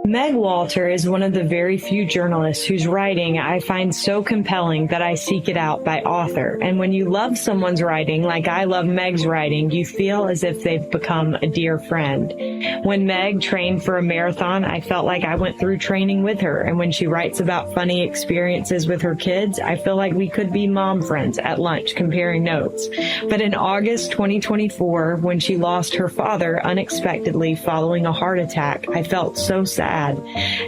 Meg Walter is one of the very few journalists whose writing I find so compelling that I seek it out by author. And when you love someone's writing, like I love Meg's writing, you feel as if they've become a dear friend. When Meg trained for a marathon, I felt like I went through training with her. And when she writes about funny experiences with her kids, I feel like we could be mom friends at lunch comparing notes. But in August 2024, when she lost her father unexpectedly following a heart attack, I felt so sad,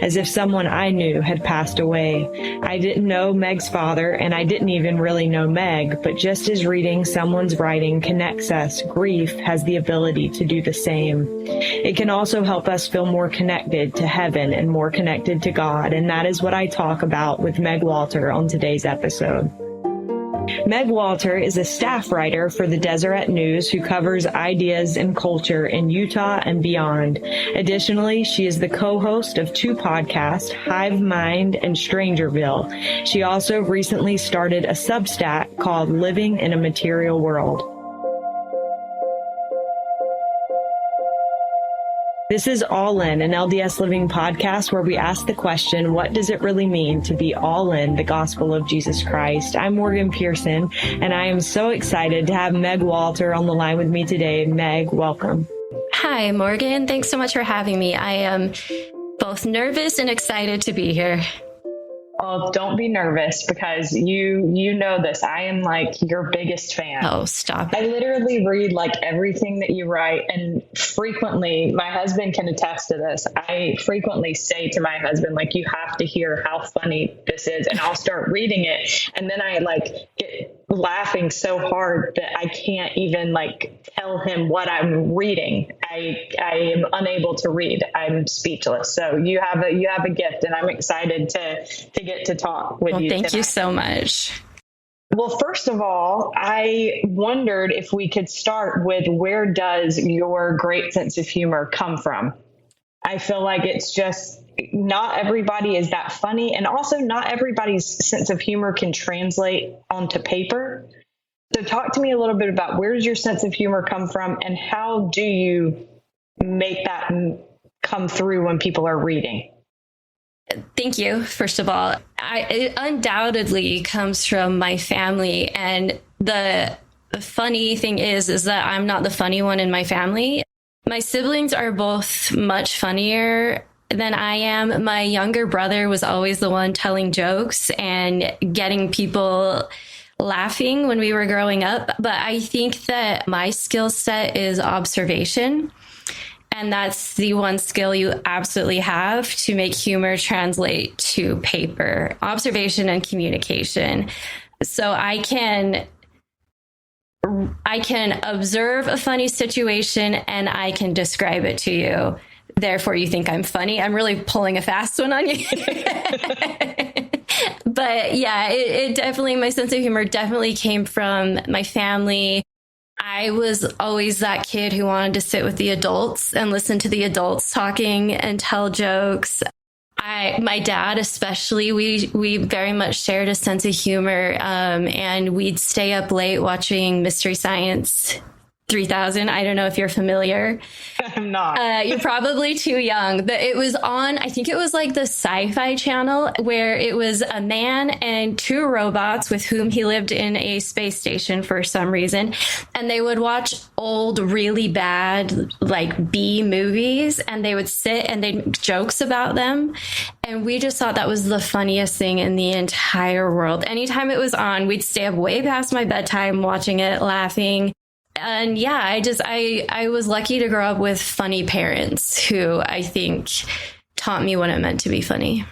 as if someone I knew had passed away. I didn't know Meg's father, and I didn't even really know Meg, but just as reading someone's writing connects us, grief has the ability to do the same. It can also help us feel more connected to heaven and more connected to God, and that is what I talk about with Meg Walter on today's episode. Meg Walter is a staff writer for the Deseret News who covers ideas and culture in Utah and beyond. Additionally, she is the co-host of two podcasts, Hive Mind and Strangerville. She also recently started a Substack called Living in a Material World. This is All In, an LDS Living podcast where we ask the question, what does it really mean to be all in the gospel of Jesus Christ? I'm Morgan Pearson, and I am so excited to have Meg Walter on the line with me today. Meg, welcome. Hi, Morgan. Thanks so much for having me. I am both nervous and excited to be here. Oh, don't be nervous because you know this. I am like your biggest fan. Oh, stop. I literally read like everything that you write, and frequently, my husband can attest to this. I frequently say to my husband, like, you have to hear how funny this is, and I'll start reading it, and then I like get laughing so hard that I can't even like tell him what I'm reading. I am unable to read. I'm speechless. So you have a gift, and I'm excited to get to talk with you. Thank tonight. you so much. Well, first of all, I wondered if we could start with, where does your great sense of humor come from? I feel like it's just not everybody is that funny, and also not everybody's sense of humor can translate onto paper. So talk to me a little bit about, where does your sense of humor come from, and how do you make that come through when people are reading? Thank you, first of all. It undoubtedly comes from my family. And the funny thing is that I'm not the funny one in my family. My siblings are both much funnier than I am. My younger brother was always the one telling jokes and getting people laughing when we were growing up. But I think that my skill set is observation. And that's the one skill you absolutely have to make humor translate to paper: observation and communication. So I can observe a funny situation and I can describe it to you. Therefore, you think I'm funny. I'm really pulling a fast one on you. But yeah, it definitely, my sense of humor definitely came from my family. I was always that kid who wanted to sit with the adults and listen to the adults talking and tell jokes. My dad especially, we very much shared a sense of humor, and we'd stay up late watching Mystery Science 3000. I don't know if you're familiar. I'm not. You're probably too young. But it was on, I think it was like the Sci-Fi Channel, where it was a man and two robots with whom he lived in a space station for some reason. And they would watch old, really bad, like B movies, and they would sit and they'd make jokes about them. And we just thought that was the funniest thing in the entire world. Anytime it was on, we'd stay up way past my bedtime watching it, laughing. And yeah, I was lucky to grow up with funny parents who I think taught me what it meant to be funny.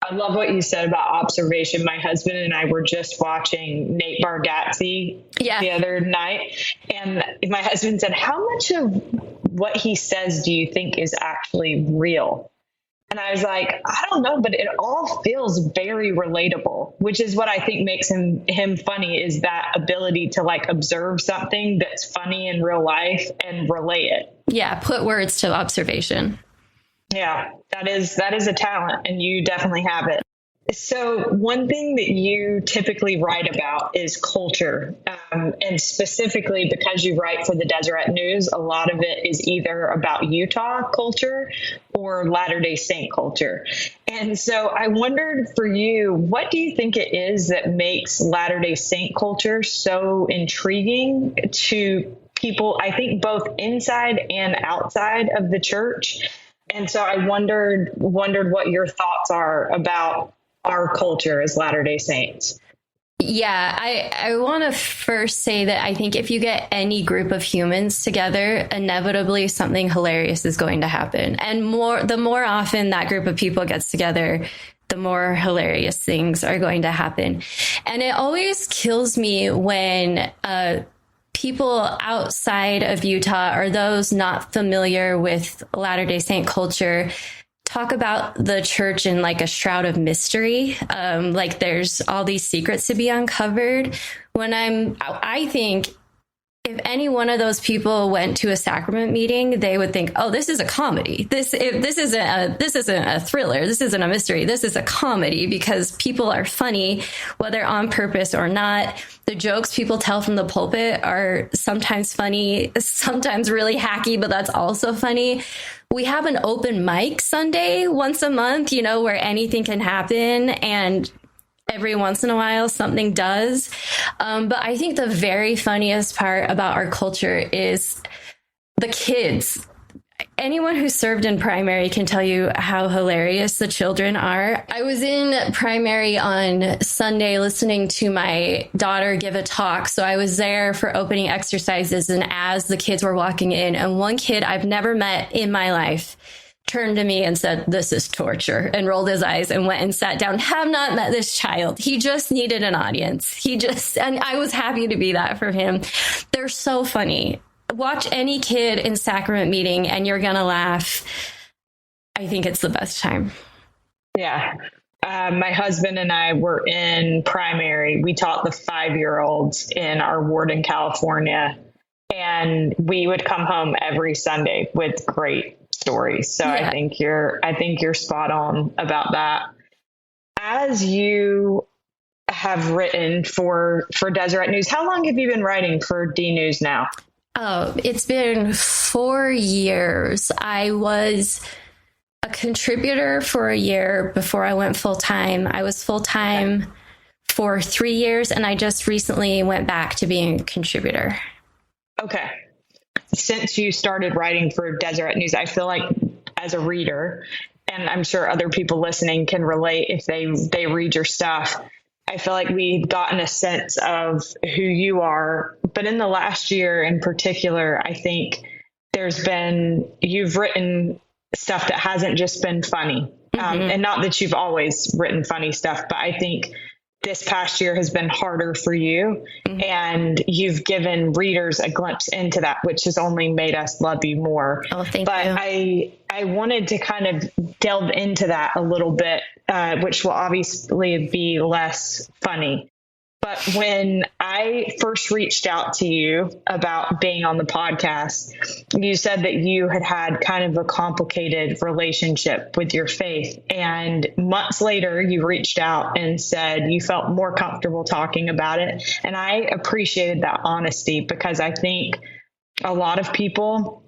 I love what you said about observation. My husband and I were just watching Nate Bargatze the other night, and my husband said, how much of what he says do you think is actually real? And I was like, I don't know, but it all feels very relatable, which is what I think makes him funny, is that ability to like observe something that's funny in real life and relay it. Yeah, put words to observation. Yeah, that is a talent, and you definitely have it. So one thing that you typically write about is culture. And specifically because you write for the Deseret News, a lot of it is either about Utah culture or Latter-day Saint culture. And so I wondered for you, what do you think it is that makes Latter-day Saint culture so intriguing to people, I think both inside and outside of the church? And so I wondered what your thoughts are about our culture as Latter-day Saints. Yeah, I want to first say that I think if you get any group of humans together, inevitably something hilarious is going to happen. And the more often that group of people gets together, the more hilarious things are going to happen. And it always kills me when people outside of Utah or those not familiar with Latter-day Saint culture talk about the church in like a shroud of mystery. Like there's all these secrets to be uncovered. I think if any one of those people went to a sacrament meeting, they would think, oh, this is a comedy. This isn't a thriller. This isn't a mystery. This is a comedy because people are funny, whether on purpose or not. The jokes people tell from the pulpit are sometimes funny, sometimes really hacky, but that's also funny. We have an open mic Sunday once a month, where anything can happen. And every once in a while, something does. But I think the very funniest part about our culture is the kids. Anyone who served in primary can tell you how hilarious the children are. I was in primary on Sunday listening to my daughter give a talk. So I was there for opening exercises. And as the kids were walking in, and one kid I've never met in my life turned to me and said, "This is torture," and rolled his eyes and went and sat down. Have not met this child. He just needed an audience. And I was happy to be that for him. They're so funny. Watch any kid in sacrament meeting and you're going to laugh. I think it's the best time. Yeah. My husband and I were in primary. We taught the 5-year-olds in our ward in California, and we would come home every Sunday with great stories. So yeah. I think you're spot on about that. As you have written for Deseret News, how long have you been writing for D News now? Oh, it's been 4 years. I was a contributor for a year before I went full time. I was full time for 3 years, and I just recently went back to being a contributor. Okay. Since you started writing for Deseret News, I feel like as a reader, and I'm sure other people listening can relate if they read your stuff, I feel like we've gotten a sense of who you are. But in the last year in particular, I think you've written stuff that hasn't just been funny. And not that you've always written funny stuff, but I think this past year has been harder for you, and you've given readers a glimpse into that, which has only made us love you more. Oh, thank you. I wanted to kind of delve into that a little bit, which will obviously be less funny. But when I first reached out to you about being on the podcast, you said that you had kind of a complicated relationship with your faith. And months later, you reached out and said you felt more comfortable talking about it. And I appreciated that honesty, because I think a lot of people,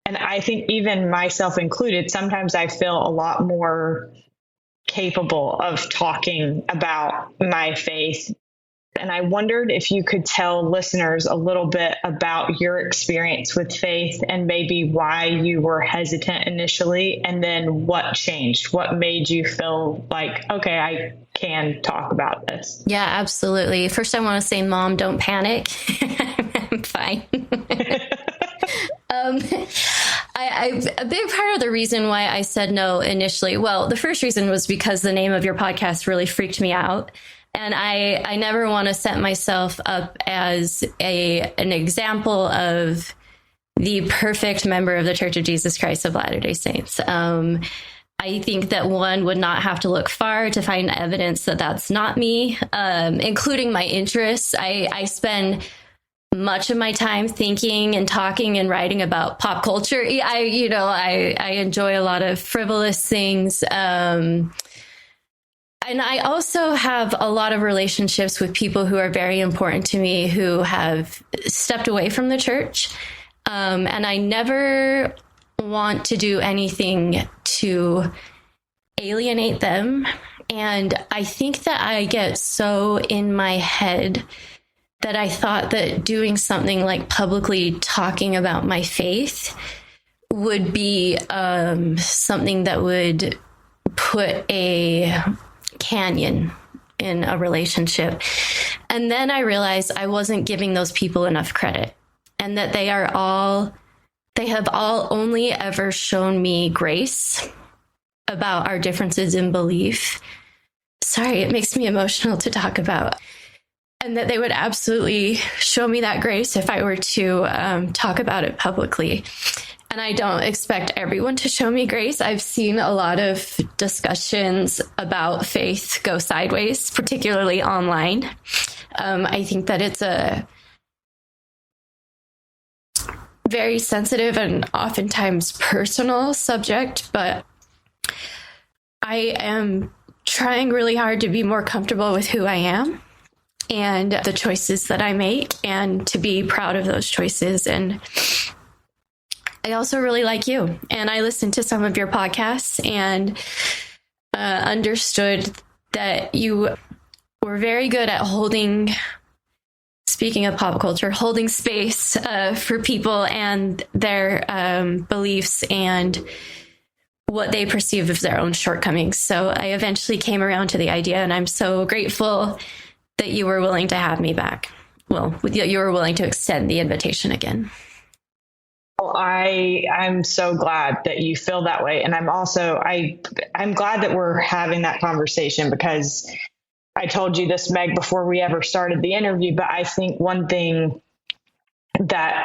and I think even myself included, sometimes I feel a lot more capable of talking about my faith. And I wondered if you could tell listeners a little bit about your experience with faith and maybe why you were hesitant initially, and then what changed, what made you feel like, okay, I can talk about this. Yeah, absolutely. First, I want to say, Mom, don't panic. I'm fine. A big part of the reason why I said no initially, well, the first reason was because the name of your podcast really freaked me out. And I never want to set myself up as an example of the perfect member of the Church of Jesus Christ of Latter-day Saints. I think that one would not have to look far to find evidence that that's not me, including my interests. I spend much of my time thinking and talking and writing about pop culture. I enjoy a lot of frivolous things. And I also have a lot of relationships with people who are very important to me who have stepped away from the church. And I never want to do anything to alienate them. And I think that I get so in my head that I thought that doing something like publicly talking about my faith would be something that would put a canyon in a relationship. And then I realized I wasn't giving those people enough credit, and that they have all only ever shown me grace about our differences in belief. Sorry, it makes me emotional to talk about. And that they would absolutely show me that grace if I were to talk about it publicly. And I don't expect everyone to show me grace. I've seen a lot of discussions about faith go sideways, particularly online. I think that it's a very sensitive and oftentimes personal subject, but I am trying really hard to be more comfortable with who I am and the choices that I make, and to be proud of those choices. And I also really like you, and I listened to some of your podcasts and understood that you were very good at speaking of pop culture, holding space for people and their beliefs and what they perceive as their own shortcomings. So I eventually came around to the idea, and I'm so grateful that you were willing to have me back. Well, you were willing to extend the invitation again. Well, I'm so glad that you feel that way. And I'm also, I'm glad that we're having that conversation, because I told you this, Meg, before we ever started the interview, but I think one thing that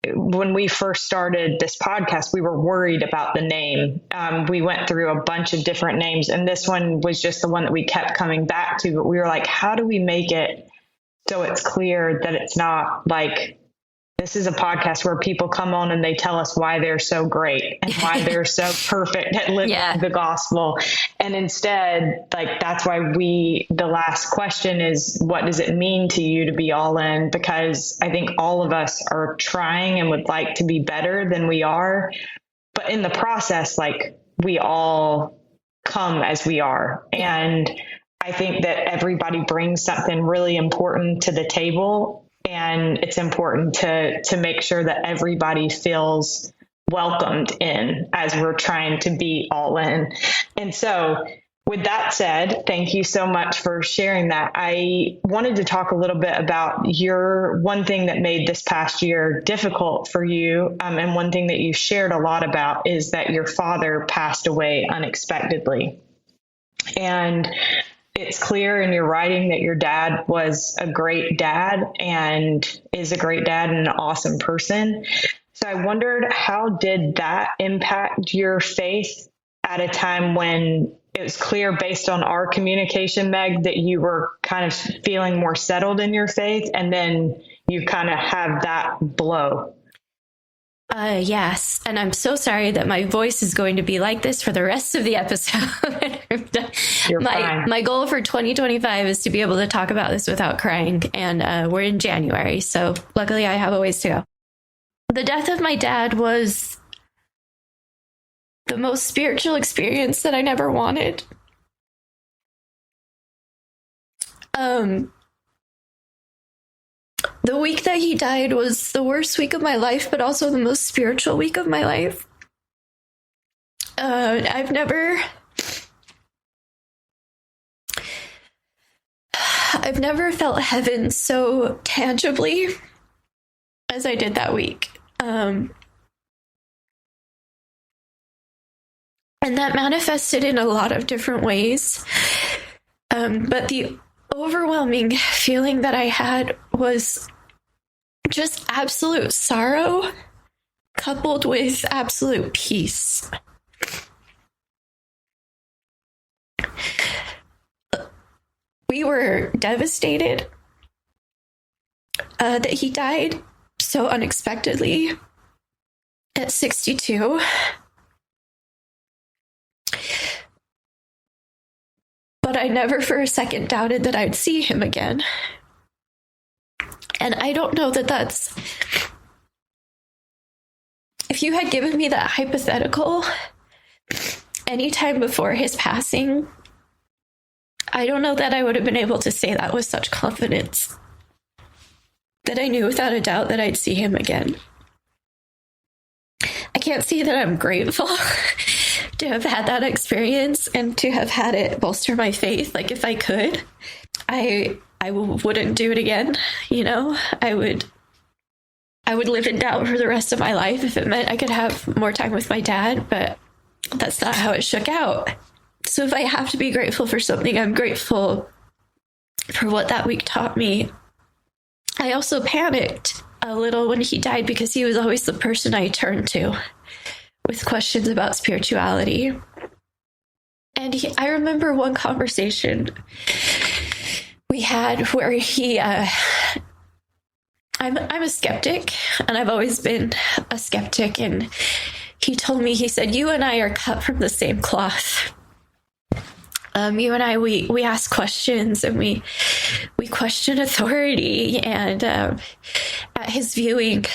when we first started this podcast, we were worried about the name. We went through a bunch of different names, and this one was just the one that we kept coming back to. But we were like, how do we make it so it's clear that it's not like, this is a podcast where people come on and they tell us why they're so great and why they're so perfect at living the gospel. And instead, like, that's why the last question is, what does it mean to you to be all in? Because I think all of us are trying and would like to be better than we are. But in the process, like, we all come as we are. And I think that everybody brings something really important to the table. And it's important to make sure that everybody feels welcomed in as we're trying to be all in. And so with that said, thank you so much for sharing that. I wanted to talk a little bit about one thing that made this past year difficult for you. And one thing that you shared a lot about is that your father passed away unexpectedly. And it's clear in your writing that your dad was a great dad and is a great dad and an awesome person. So I wondered, how did that impact your faith at a time when it was clear, based on our communication, Meg, that you were kind of feeling more settled in your faith, and then you kind of have that blow? Yes. And I'm so sorry that my voice is going to be like this for the rest of the episode. You're fine. My goal for 2025 is to be able to talk about this without crying. And we're in January, so luckily I have a ways to go. The death of my dad was the most spiritual experience that I never wanted. The week that he died was the worst week of my life, but also the most spiritual week of my life. I've never felt heaven so tangibly as I did that week. And that manifested in a lot of different ways. But the overwhelming feeling that I had was just absolute sorrow coupled with absolute peace. We were devastated that he died so unexpectedly at 62. but I never for a second doubted that I'd see him again. And I don't know that that's... If you had given me that hypothetical anytime before his passing, I don't know that I would have been able to say that with such confidence. That I knew without a doubt that I'd see him again. I can't say that I'm grateful to have had that experience and to have had it bolster my faith. Like, if I could, I wouldn't do it again. You know, I would live in doubt for the rest of my life if it meant I could have more time with my dad, but that's not how it shook out. So if I have to be grateful for something, I'm grateful for what that week taught me. I also panicked a little when he died because he was always the person I turned to with questions about spirituality. And I remember one conversation we had where I'm a skeptic, and I've always been a skeptic. And he told me, he said, "You and I are cut from the same cloth. You and I, we ask questions, and we question authority." And at his viewing,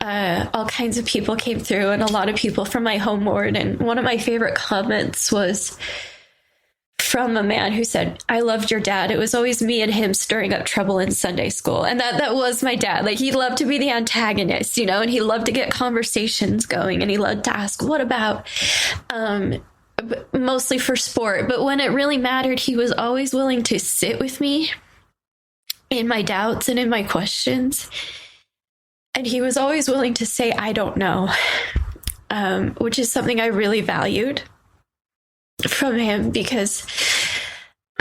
all kinds of people came through, and a lot of people from my home ward. And one of my favorite comments was from a man who said, "I loved your dad. It was always me and him stirring up trouble in Sunday school." And that was my dad. Like, he loved to be the antagonist, you know, and he loved to get conversations going, and he loved to ask, "What about?" Mostly for sport. But when it really mattered, he was always willing to sit with me in my doubts and in my questions. And he was always willing to say, "I don't know," which is something I really valued from him, because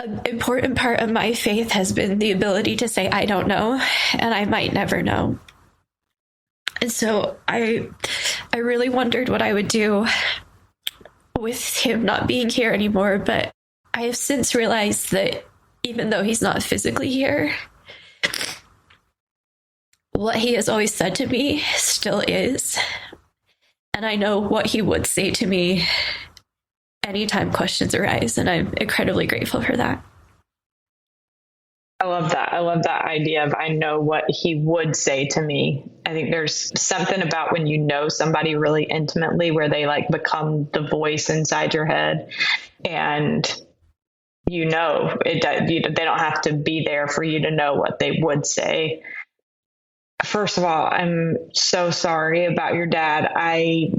an important part of my faith has been the ability to say, "I don't know," and I might never know. And so I really wondered what I would do with him not being here anymore. But I have since realized that even though he's not physically here, what he has always said to me still is. And I know what he would say to me anytime questions arise, and I'm incredibly grateful for that. I love that. I love that idea of, I know what he would say to me. I think there's something about when you know somebody really intimately where they like become the voice inside your head, and you know, they don't have to be there for you to know what they would say. First of all, I'm so sorry about your dad.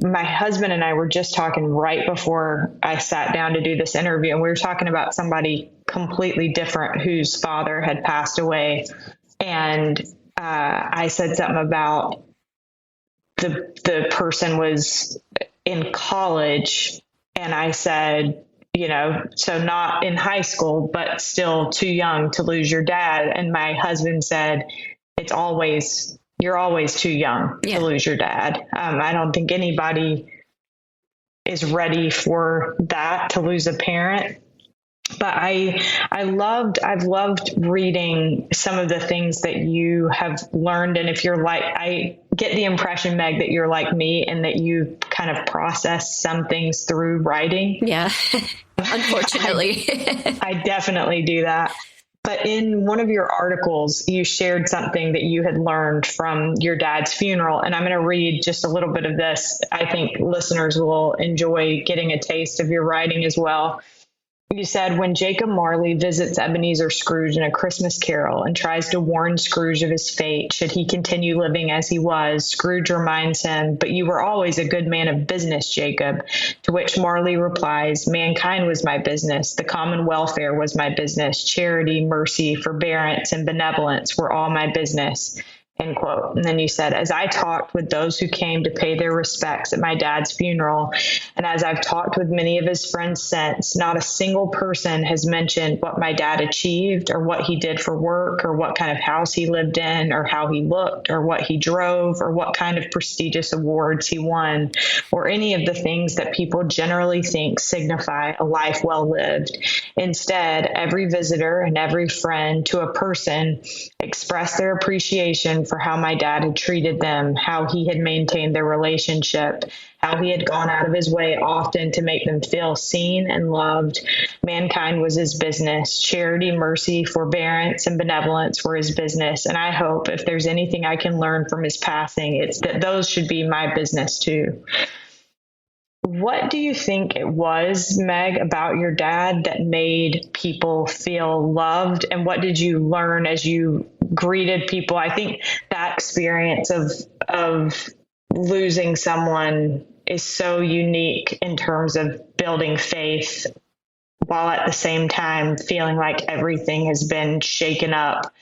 My husband and I were just talking right before I sat down to do this interview, and we were talking about somebody completely different whose father had passed away. And I said something about the person was in college, and I said, you know, so not in high school, but still too young to lose your dad. And my husband said, you're always too young to lose your dad. I don't think anybody is ready for that, to lose a parent. But I've loved reading some of the things that you have learned. And if you're like, I get the impression, Meg, that you're like me and that you kind of process some things through writing. Yeah, unfortunately. I definitely do that. But in one of your articles, you shared something that you had learned from your dad's funeral. And I'm going to read just a little bit of this. I think listeners will enjoy getting a taste of your writing as well. You said, when Jacob Marley visits Ebenezer Scrooge in A Christmas Carol and tries to warn Scrooge of his fate should he continue living as he was, Scrooge reminds him, "But you were always a good man of business, Jacob." To which Marley replies, "Mankind was my business. The common welfare was my business. Charity, mercy, forbearance, and benevolence were all my business." End quote. And then you said, "As I talked with those who came to pay their respects at my dad's funeral, and as I've talked with many of his friends since, not a single person has mentioned what my dad achieved or what he did for work or what kind of house he lived in or how he looked or what he drove or what kind of prestigious awards he won or any of the things that people generally think signify a life well lived. Instead, every visitor and every friend to a person expressed their appreciation for how my dad had treated them, how he had maintained their relationship, how he had gone out of his way often to make them feel seen and loved. Mankind was his business. Charity, mercy, forbearance, and benevolence were his business. And I hope if there's anything I can learn from his passing, it's that those should be my business too. What do you think it was, Meg, about your dad that made people feel loved? And what did you learn as you greeted people? I think that experience of losing someone is so unique in terms of building faith, while at the same time feeling like everything has been shaken up.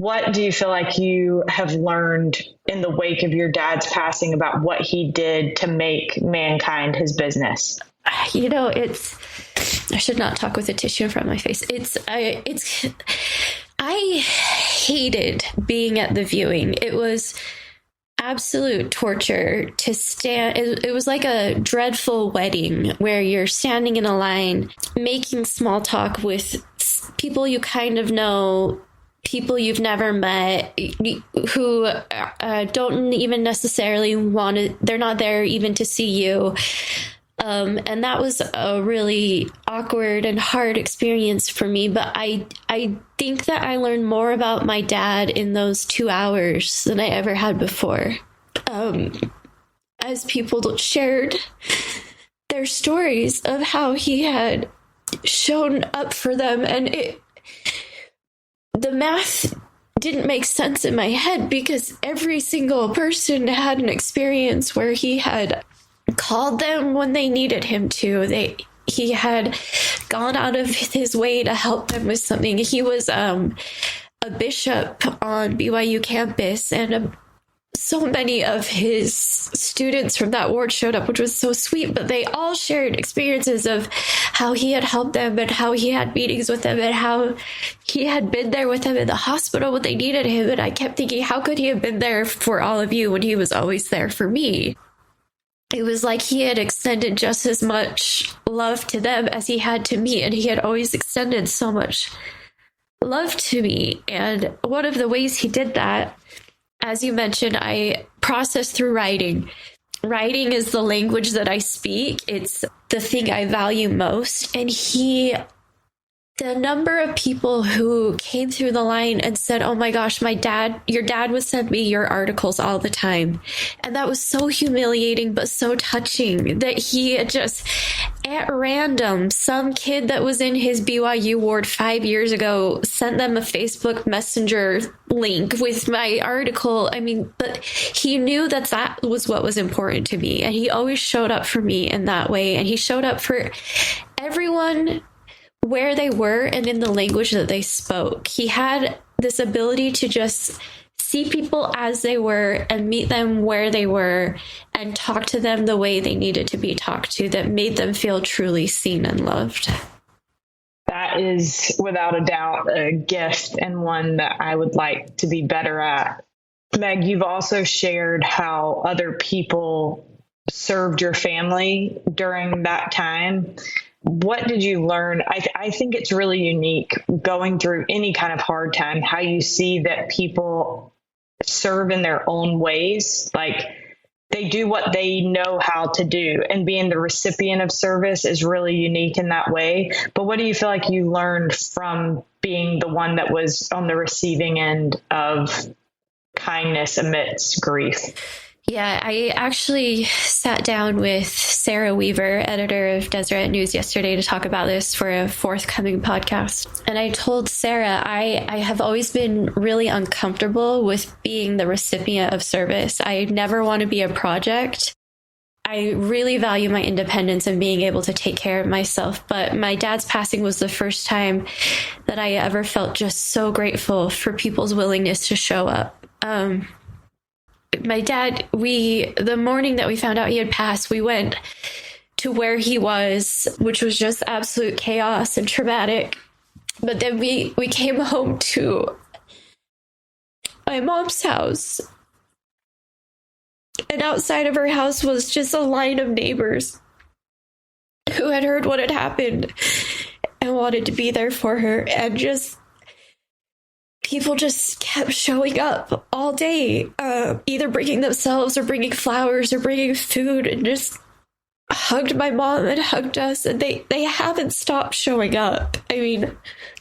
What do you feel like you have learned in the wake of your dad's passing about what he did to make mankind his business? You know, I should not talk with a tissue in front of my face. I hated being at the viewing. It was absolute torture to stand. It was like a dreadful wedding where you're standing in a line, making small talk with people you kind of know, people you've never met, who don't even necessarily they're not there even to see you. And that was a really awkward and hard experience for me. But I think that I learned more about my dad in those 2 hours than I ever had before. As people shared their stories of how he had shown up for them, and the math didn't make sense in my head because every single person had an experience where he had called them when they needed him to. He had gone out of his way to help them with something. He was a bishop on BYU campus, and so many of his students from that ward showed up, which was so sweet, but they all shared experiences of how he had helped them and how he had meetings with them and how he had been there with them in the hospital when they needed him. And I kept thinking, how could he have been there for all of you when he was always there for me? It was like he had extended just as much love to them as he had to me, and he had always extended so much love to me. And one of the ways he did that, as you mentioned, I process through writing. Writing is the language that I speak. It's the thing I value most. And the number of people who came through the line and said, oh my gosh, your dad would send me your articles all the time. And that was so humiliating, but so touching that he had just, at random, some kid that was in his BYU ward 5 years ago sent them a Facebook Messenger link with my article. I mean, but he knew that was what was important to me. And he always showed up for me in that way. And he showed up for everyone where they were and in the language that they spoke. He had this ability to just see people as they were and meet them where they were and talk to them the way they needed to be talked to, that made them feel truly seen and loved. That is without a doubt a gift, and one that I would like to be better at. Meg, you've also shared how other people served your family during that time. What did you learn? I think it's really unique going through any kind of hard time, how you see that people serve in their own ways. Like, they do what they know how to do, and being the recipient of service is really unique in that way. But what do you feel like you learned from being the one that was on the receiving end of kindness amidst grief? Yeah, I actually sat down with Sarah Weaver, editor of Deseret News, yesterday to talk about this for a forthcoming podcast. And I told Sarah, I have always been really uncomfortable with being the recipient of service. I never want to be a project. I really value my independence and being able to take care of myself. But my dad's passing was the first time that I ever felt just so grateful for people's willingness to show up. My dad, the morning that we found out he had passed, we went to where he was, which was just absolute chaos and traumatic. But then we came home to my mom's house. And outside of her house was just a line of neighbors who had heard what had happened and wanted to be there for her. And just people just kept showing up all day, either bringing themselves or bringing flowers or bringing food, and just hugged my mom and hugged us. And they haven't stopped showing up. I mean,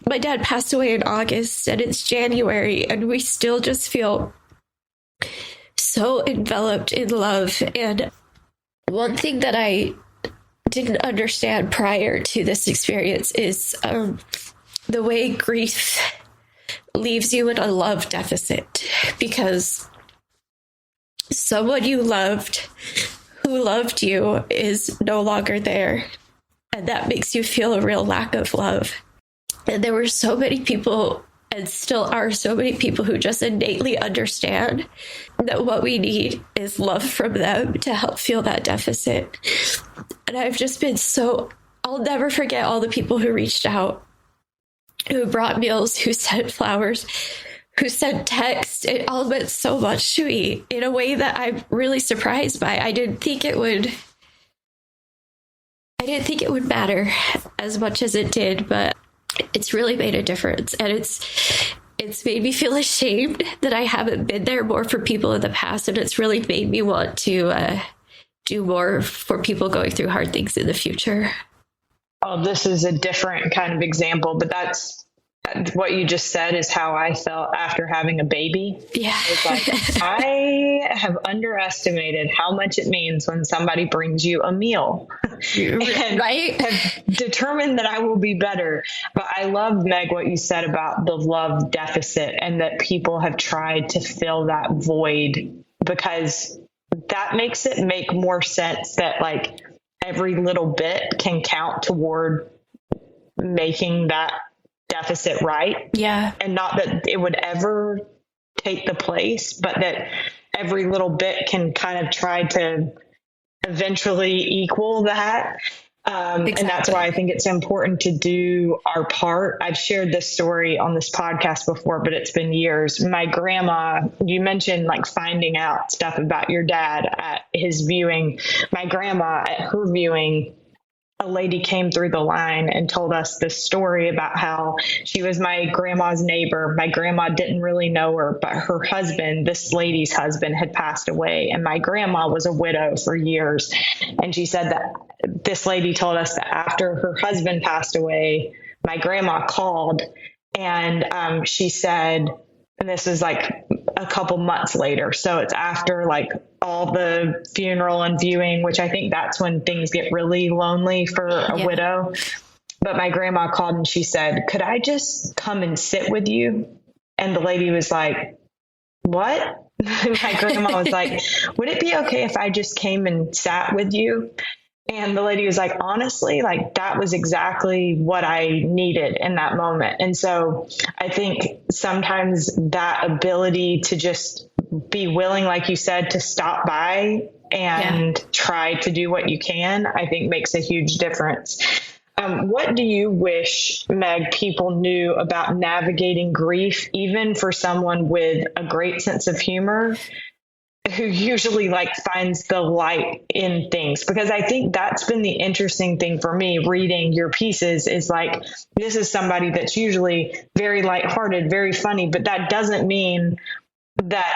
my dad passed away in August and it's January, and we still just feel so enveloped in love. And one thing that I didn't understand prior to this experience is the way grief leaves you in a love deficit, because someone you loved who loved you is no longer there, and that makes you feel a real lack of love. And there were so many people, and still are so many people, who just innately understand that what we need is love from them to help fill that deficit. And I've just been I'll never forget all the people who reached out, who brought meals, who sent flowers, who sent texts. It all meant so much to me in a way that I'm really surprised by. I didn't think it would matter as much as it did, but it's really made a difference. And it's made me feel ashamed that I haven't been there more for people in the past. And it's really made me want to do more for people going through hard things in the future. Oh, this is a different kind of example, but that's what you just said is how I felt after having a baby. Yeah. It's like, I have underestimated how much it means when somebody brings you a meal. And right? have determined that I will be better. But I love, Meg, what you said about the love deficit, and that people have tried to fill that void, because that makes it make more sense that like every little bit can count toward making that deficit right. Yeah. And not that it would ever take the place, but that every little bit can kind of try to eventually equal that. Exactly. And that's why I think it's important to do our part. I've shared this story on this podcast before, but it's been years. My grandma, you mentioned like finding out stuff about your dad at his viewing. My grandma, at her viewing, a lady came through the line and told us this story about how she was my grandma's neighbor. My grandma didn't really know her, but her husband, this lady's husband, had passed away. And my grandma was a widow for years. And she said that this lady told us that after her husband passed away, my grandma called and she said, and this is like a couple months later. So it's after like all the funeral and viewing, which I think that's when things get really lonely for a widow. But my grandma called and she said, "Could I just come and sit with you?" And the lady was like, "What?" My grandma was like, "Would it be okay if I just came and sat with you?" And the lady was like, "Honestly, like that was exactly what I needed in that moment." And so I think sometimes that ability to just be willing, like you said, to stop by and try to do what you can, I think makes a huge difference. What do you wish, Meg, people knew about navigating grief, even for someone with a great sense of humor, who usually like finds the light in things? Because I think that's been the interesting thing for me reading your pieces, is like, this is somebody that's usually very lighthearted, very funny, but that doesn't mean that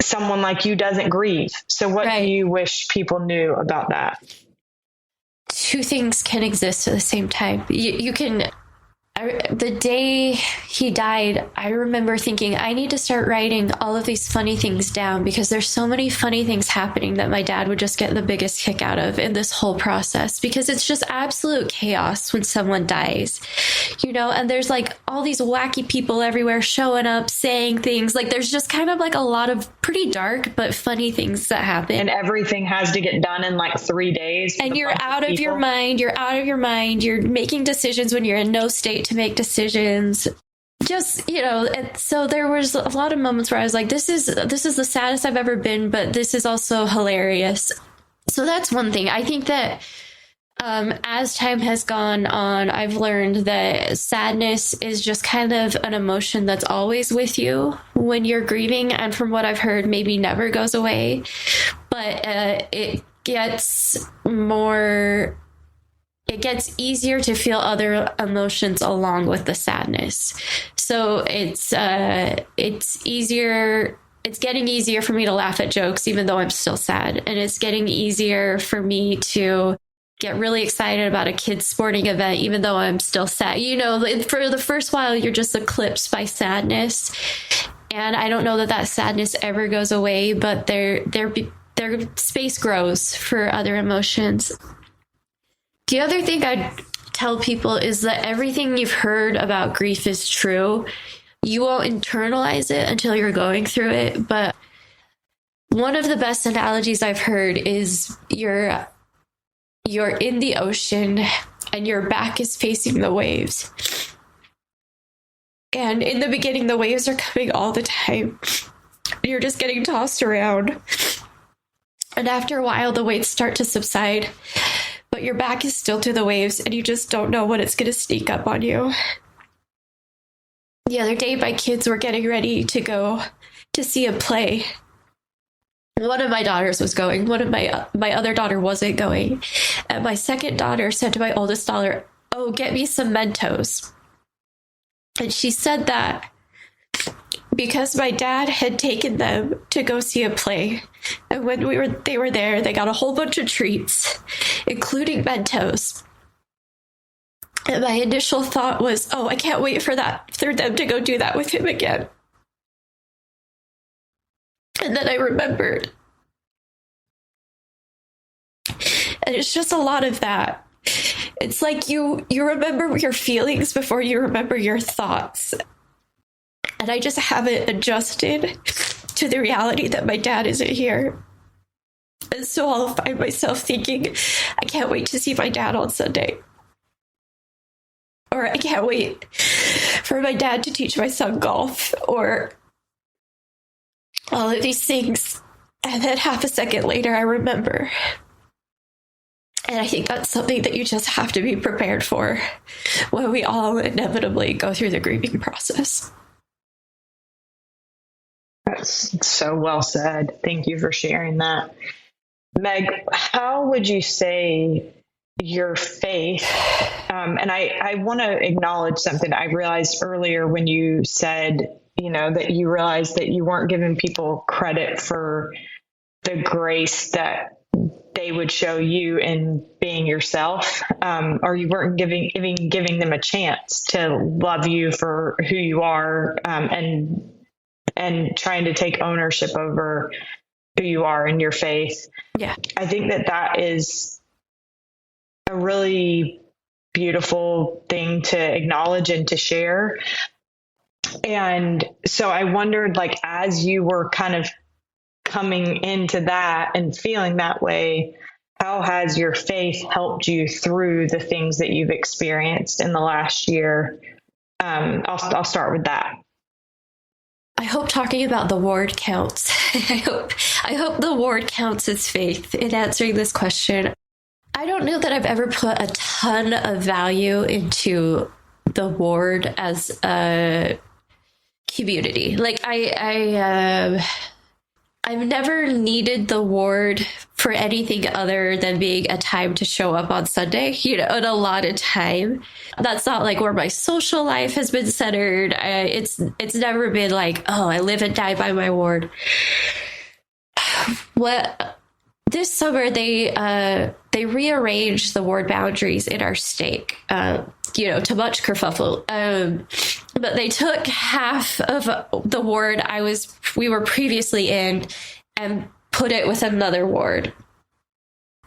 someone like you doesn't grieve. So what do you wish people knew about that? Two things can exist at the same time. You can, the day he died, I remember thinking, I need to start writing all of these funny things down, because there's so many funny things happening that my dad would just get the biggest kick out of in this whole process, because it's just absolute chaos when someone dies, you know, and there's like all these wacky people everywhere showing up, saying things. Like there's just kind of like a lot of pretty dark but funny things that happen. And everything has to get done in like 3 days. And you're out of your mind. You're out of your mind. You're making decisions when you're in no state to make decisions. Just, you know, so there was a lot of moments where I was like, this is the saddest I've ever been, but this is also hilarious. So that's one thing. I think that as time has gone on, I've learned that sadness is just kind of an emotion that's always with you when you're grieving. And from what I've heard, maybe never goes away, but it gets more it gets easier to feel other emotions along with the sadness. So it's easier. It's getting easier for me to laugh at jokes, even though I'm still sad. And it's getting easier for me to get really excited about a kid's sporting event, even though I'm still sad. You know, for the first while, you're just eclipsed by sadness. And I don't know that sadness ever goes away, but their space grows for other emotions. The other thing I'd tell people is that everything you've heard about grief is true. You won't internalize it until you're going through it. But one of the best analogies I've heard is you're in the ocean and your back is facing the waves. And in the beginning, the waves are coming all the time. You're just getting tossed around. And after a while, the waves start to subside, but your back is still to the waves and you just don't know when it's going to sneak up on you. The other day, my kids were getting ready to go to see a play. One of my daughters was going. One of my other daughter wasn't going. And my second daughter said to my oldest daughter, "Oh, get me some Mentos." And she said that because my dad had taken them to go see a play. And when they were there, they got a whole bunch of treats, including Mentos. And my initial thought was, oh, I can't wait for them to go do that with him again. And then I remembered. And it's just a lot of that. It's like you remember your feelings before you remember your thoughts. And I just haven't adjusted to the reality that my dad isn't here. And so I'll find myself thinking, I can't wait to see my dad on Sunday. Or I can't wait for my dad to teach my son golf, or all of these things. And then half a second later, I remember. And I think that's something that you just have to be prepared for when we all inevitably go through the grieving process. That's so well said. Thank you for sharing that. Meg, how would you say your faith, and I want to acknowledge something I realized earlier when you said, that you realized that you weren't giving people credit for the grace that they would show you in being yourself, or you weren't giving them a chance to love you for who you are, and trying to take ownership over who you are in your faith. Yeah. I think that is a really beautiful thing to acknowledge and to share. And so I wondered, as you were kind of coming into that and feeling that way, how has your faith helped you through the things that you've experienced in the last year? I'll start with that. I hope talking about the ward counts. I hope the ward counts as faith in answering this question. I don't know that I've ever put a ton of value into the ward as a community. I've never needed the ward for anything other than being a time to show up on Sunday, and a lot of time. That's not where my social life has been centered. It's never been I live and die by my ward. This summer, they rearranged the ward boundaries in our state, to much kerfuffle. But they took half of the ward we were previously in and put it with another ward.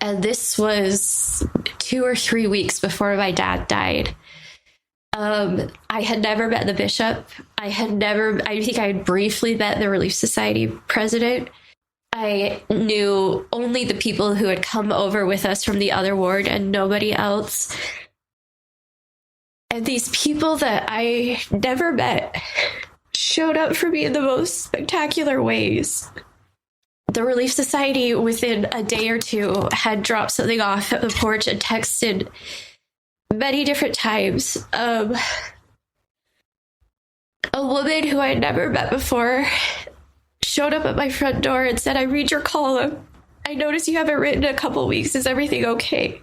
And this was 2 or 3 weeks before my dad died. I had never met the bishop. I think I had briefly met the Relief Society president. I knew only the people who had come over with us from the other ward and nobody else. And these people that I never met showed up for me in the most spectacular ways. The Relief Society, within a day or two, had dropped something off at the porch and texted many different times. A woman who I had never met before showed up at my front door and said, "I read your column. I noticed you haven't written in a couple weeks. Is everything okay?"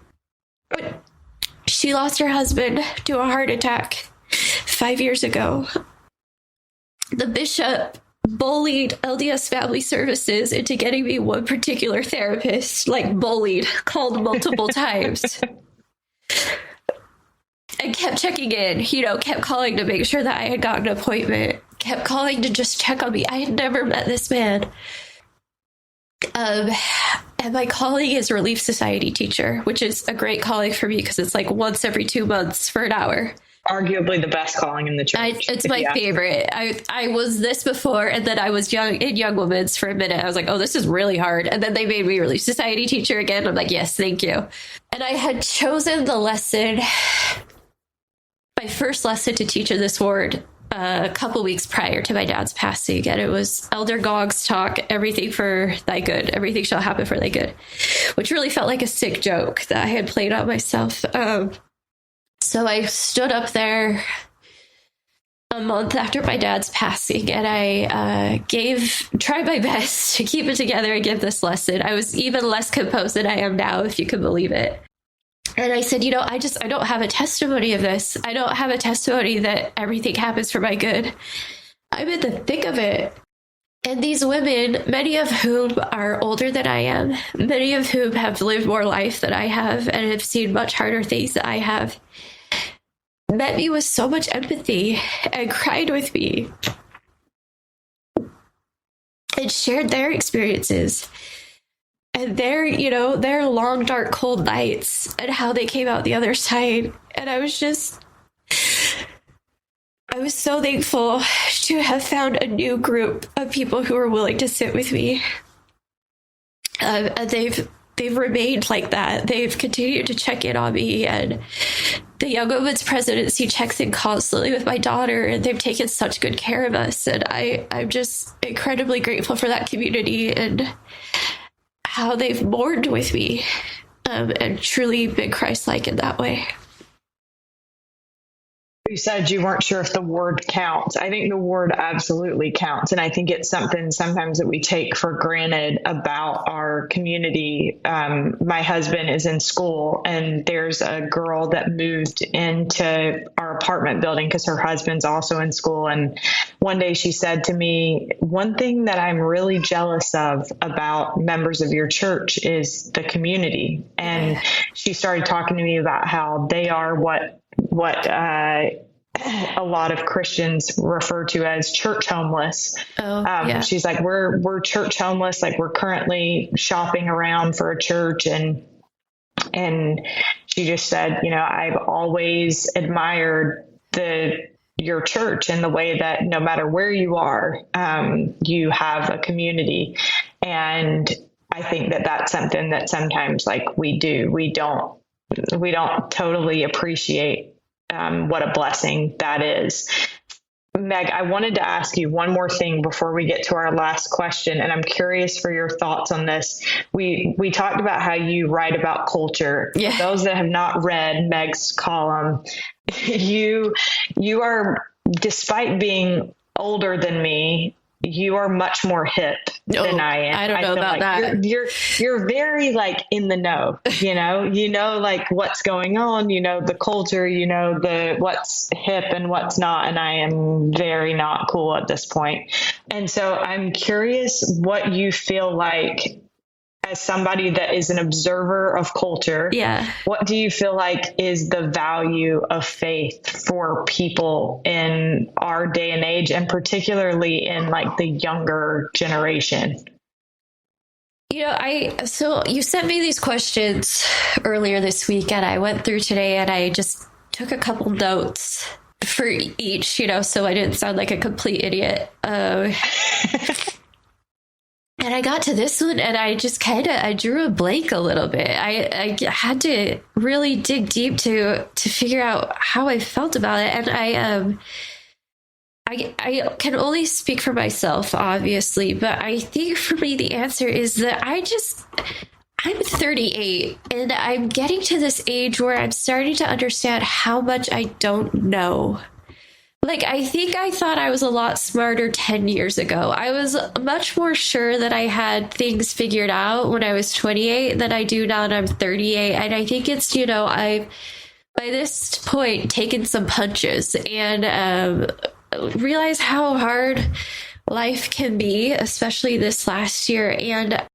She lost her husband to a heart attack 5 years ago. The bishop bullied LDS Family Services into getting me one particular therapist, like bullied, called multiple times. And kept checking in, kept calling to make sure that I had gotten an appointment, kept calling to just check on me. I had never met this man. And my calling is Relief Society teacher, which is a great calling for me because it's like once every 2 months for an hour. Arguably the best calling in the church. It's my favorite. I was this before, and then I was in Young Women's for a minute. I was like, oh, this is really hard. And then they made me Relief Society teacher again. I'm like, yes, thank you. And I had chosen the lesson, my first lesson to teach in this ward, a couple weeks prior to my dad's passing, and it was Elder Gogg's talk, "Everything for Thy Good, everything shall happen for Thy good," which really felt like a sick joke that I had played on myself. So I stood up there a month after my dad's passing, and I tried my best to keep it together and give this lesson. I was even less composed than I am now, if you can believe it. And I said, I don't have a testimony of this. I don't have a testimony that everything happens for my good. I'm in the thick of it. And these women, many of whom are older than I am, many of whom have lived more life than I have and have seen much harder things than I have, met me with so much empathy and cried with me and shared their experiences. And their long, dark, cold nights and how they came out the other side. And I was so thankful to have found a new group of people who were willing to sit with me. And they've remained like that. They've continued to check in on me. And the Young Women's presidency checks in constantly with my daughter. And they've taken such good care of us. And I'm just incredibly grateful for that community and how they've mourned with me and truly been Christ-like in that way. You said you weren't sure if the word counts. I think the word absolutely counts. And I think it's something sometimes that we take for granted about our community. My husband is in school, and there's a girl that moved into our apartment building because her husband's also in school. And one day she said to me, one thing that I'm really jealous of about members of your church is the community. And she started talking to me about how they are what a lot of Christians refer to as church homeless. She's like, we're church homeless. Like, we're currently shopping around for a church. And she just said, I've always admired your church and the way that no matter where you are, you have a community. And I think that that's something that sometimes we don't totally appreciate what a blessing that is. Meg, I wanted to ask you one more thing before we get to our last question, and I'm curious for your thoughts on this. We talked about how you write about culture. Yeah. For those that have not read Meg's column, you are, despite being older than me, you are much more hip than I am. I don't know about that. You're very in the know, what's going on, the culture, what's hip and what's not. And I am very not cool at this point. And so I'm curious what you feel like as somebody that is an observer of culture. Yeah. What do you feel like is the value of faith for people in our day and age, and particularly in the younger generation? So you sent me these questions earlier this week, and I went through today and I just took a couple notes for each, so I didn't sound like a complete idiot. And I got to this one and I just I drew a blank a little bit. I had to really dig deep to figure out how I felt about it. And I can only speak for myself, obviously, but I think for me, the answer is that I'm 38 and I'm getting to this age where I'm starting to understand how much I don't know. I think I thought I was a lot smarter 10 years ago. I was much more sure that I had things figured out when I was 28 than I do now that I'm 38. And I think it's, by this point taken some punches and realize how hard life can be, especially this last year. And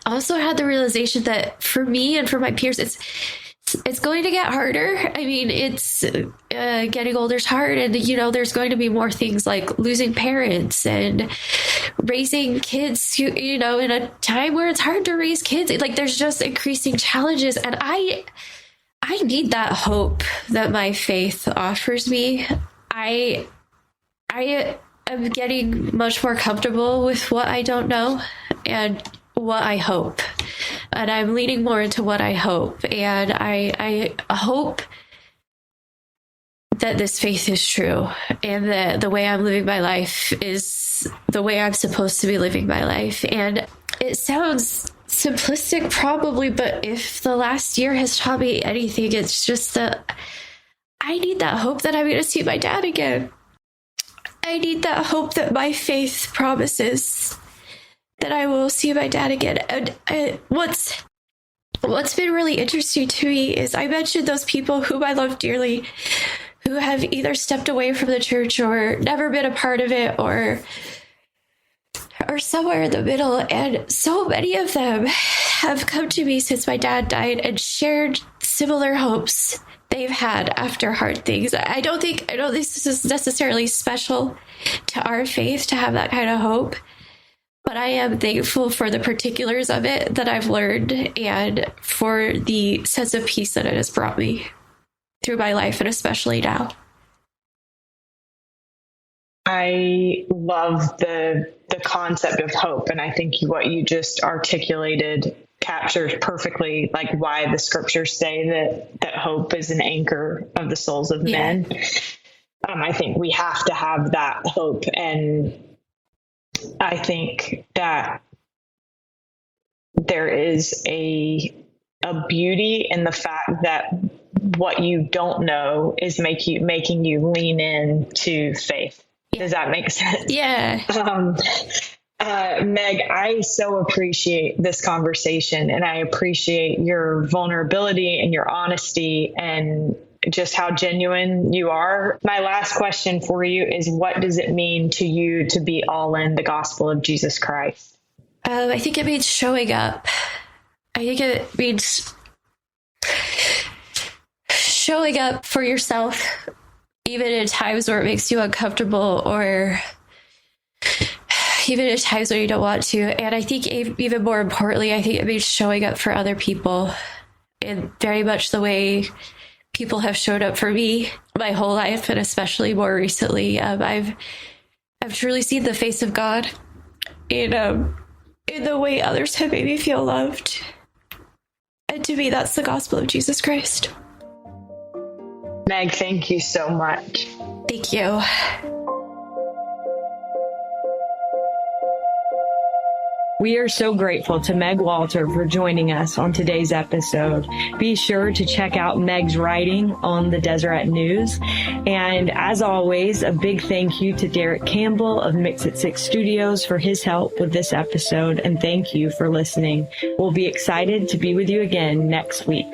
also had the realization that for me and for my peers, it's going to get harder. I mean, it's getting older is hard. And, there's going to be more things like losing parents and raising kids, in a time where it's hard to raise kids. Like, there's just increasing challenges. And I need that hope that my faith offers me. I am getting much more comfortable with what I don't know and what I hope. And I'm leaning more into what I hope. And I hope that this faith is true and that the way I'm living my life is the way I'm supposed to be living my life. And it sounds simplistic probably, but if the last year has taught me anything, it's just that I need that hope that I'm going to see my dad again. I need that hope that my faith promises that I will see my dad again. And what's been really interesting to me is I mentioned those people whom I love dearly, who have either stepped away from the church or never been a part of it or somewhere in the middle. And so many of them have come to me since my dad died and shared similar hopes they've had after hard things. I don't think this is necessarily special to our faith to have that kind of hope, but I am thankful for the particulars of it that I've learned and for the sense of peace that it has brought me through my life, and especially now. I love the concept of hope, and I think what you just articulated captures perfectly like why the scriptures say that hope is an anchor of the souls of men. I think we have to have that hope, and I think that there is a beauty in the fact that what you don't know is making you lean in to faith. Does that make sense? Yeah. Meg, I so appreciate this conversation, and I appreciate your vulnerability and your honesty and just how genuine you are. My last question for you is, what does it mean to you to be all in the gospel of Jesus Christ? I think it means showing up. I think it means showing up for yourself, even in times where it makes you uncomfortable or even in times where you don't want to. And I think even more importantly, I think it means showing up for other people in very much the way people have showed up for me my whole life, and especially more recently. I've truly seen the face of God in the way others have made me feel loved. And to me, that's the gospel of Jesus Christ. Meg, thank you so much. Thank you. We are so grateful to Meg Walter for joining us on today's episode. Be sure to check out Meg's writing on the Deseret News. And as always, a big thank you to Derek Campbell of Mix It 6 Studios for his help with this episode. And thank you for listening. We'll be excited to be with you again next week.